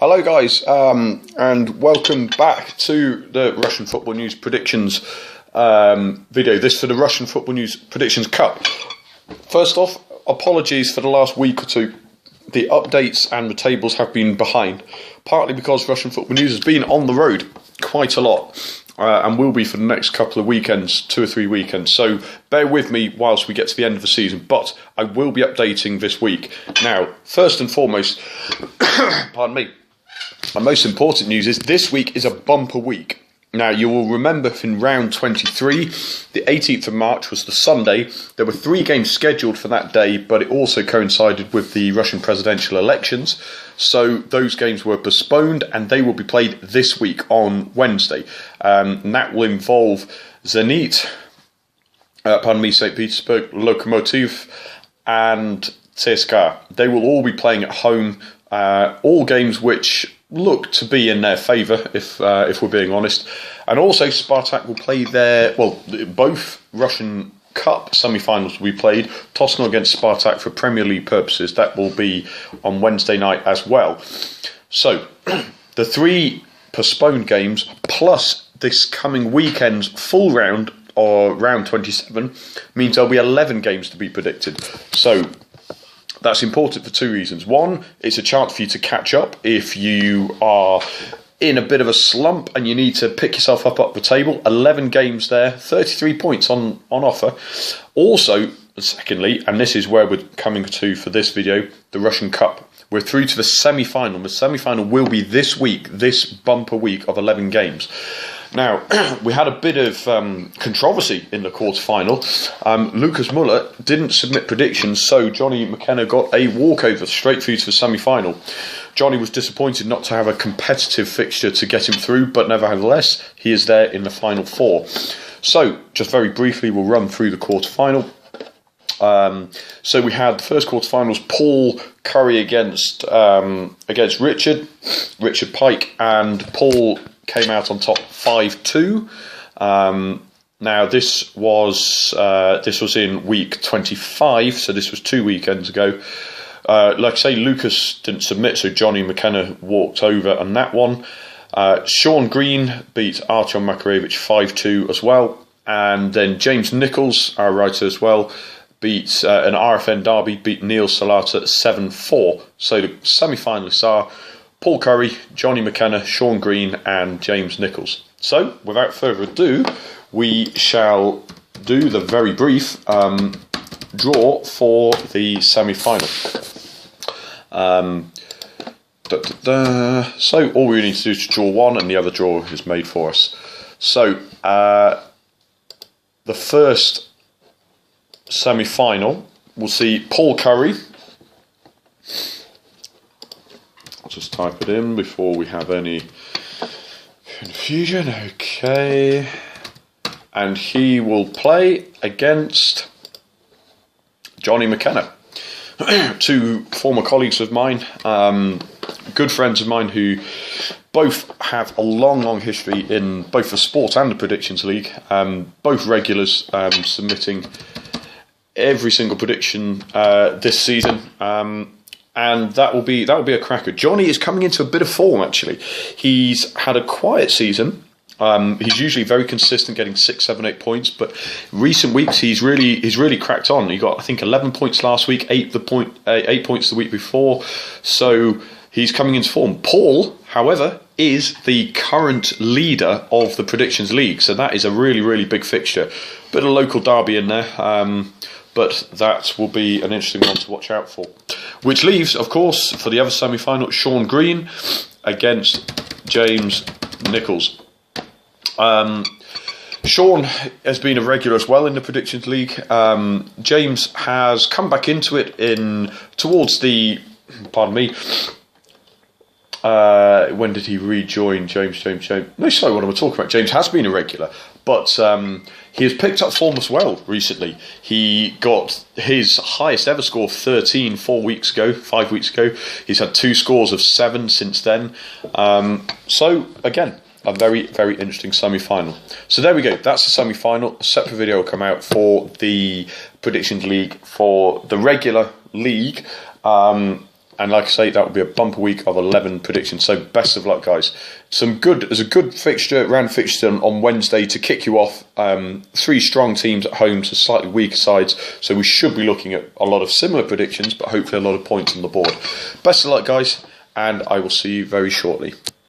Hello guys, and welcome back to the Russian Football News predictions video. This for the Russian Football News Predictions Cup. First off, apologies for the last week or two. The updates and the tables have been behind, partly because Russian Football News has been on the road quite a lot, and will be for the next couple of weekends, 2 or 3 weekends. So bear with me whilst we get to the end of the season, but I will be updating this week. Now, first and foremost, pardon me, my most important news is this week is a bumper week. Now, you will remember in round 23, the 18th of March was the Sunday. There were 3 games scheduled for that day, but it also coincided with the Russian presidential elections. So those games were postponed and they will be played this week on Wednesday. And that will involve Zenit, St. Petersburg, Lokomotiv and CSKA. They will all be playing at home. All games which look to be in their favour, if we're being honest. And also Spartak will play both Russian Cup semi-finals will be played. Tosno against Spartak for Premier League purposes. That will be on Wednesday night as well. So, the 3 postponed games, plus this coming weekend's full round, or round 27, means there'll be 11 games to be predicted. So, that's important for 2 reasons. One, it's a chance for you to catch up if you are in a bit of a slump and you need to pick yourself up the table. 11 games there, 33 points on offer. Also, secondly, and this is where we're coming to for this video, the Russian Cup. We're through to the semi-final. The semi-final will be this week, this bumper week of 11 games. Now, we had a bit of controversy in the quarter-final. Lucas Muller didn't submit predictions, so Johnny McKenna got a walkover straight through to the semi-final. Johnny was disappointed not to have a competitive fixture to get him through, but nevertheless, he is there in the final 4. So, just very briefly, we'll run through the quarter-final. So we had the first quarter-finals, Paul Curry against Richard Pike, and Paul came out on top 5-2. Now this was in week 25, so this was 2 weekends ago. Like I say, Lucas didn't submit, so Johnny McKenna walked over on that one. Sean Green beat Artyom Makarevich 5-2 as well, and then James Nichols, our writer as well, beat an RFN derby, beat Neil Salata 7-4. So the semi-finalists are Paul Curry, Johnny McKenna, Sean Green and James Nichols. So, without further ado, we shall do the very brief draw for the semi-final. So, all we need to do is draw one and the other draw is made for us. So, the first semi-final, we'll see Paul Curry. I'll just type it in before we have any confusion. Okay. And he will play against Johnny McKenna. 2 former colleagues of mine, good friends of mine who both have a long history in both the sport and the Predictions League. Both regulars, submitting every single prediction this season, and that will be a cracker. Johnny is coming into a bit of form actually. He's had a quiet season. He's usually very consistent, getting 6, 7, 8 points, but recent weeks he's really cracked on. He got, I think, 11 points last week, 8 points the week before. So he's coming into form. Paul, however, is the current leader of the Predictions League, so that is a really big fixture. Bit of a local derby in there. But that will be an interesting one to watch out for. Which leaves, of course, for the other semi-final, Sean Green against James Nichols. Sean has been a regular as well in the Predictions League. James has come back into it towards the, pardon me, when did he rejoin? James? No, sorry, what am I talking about? James has been a regular, but he has picked up form as well recently. He got his highest ever score of 13 5 weeks ago. He's had 2 scores of 7 since then. So, again, a very interesting semi-final. So there we go, that's the semi-final. A separate video will come out for the Predictions League for the regular league. And like I say, that will be a bumper week of 11 predictions. So best of luck, guys. There's a good fixture, round fixture on Wednesday to kick you off. 3 strong teams at home, so slightly weaker sides. So we should be looking at a lot of similar predictions, but hopefully a lot of points on the board. Best of luck, guys, and I will see you very shortly.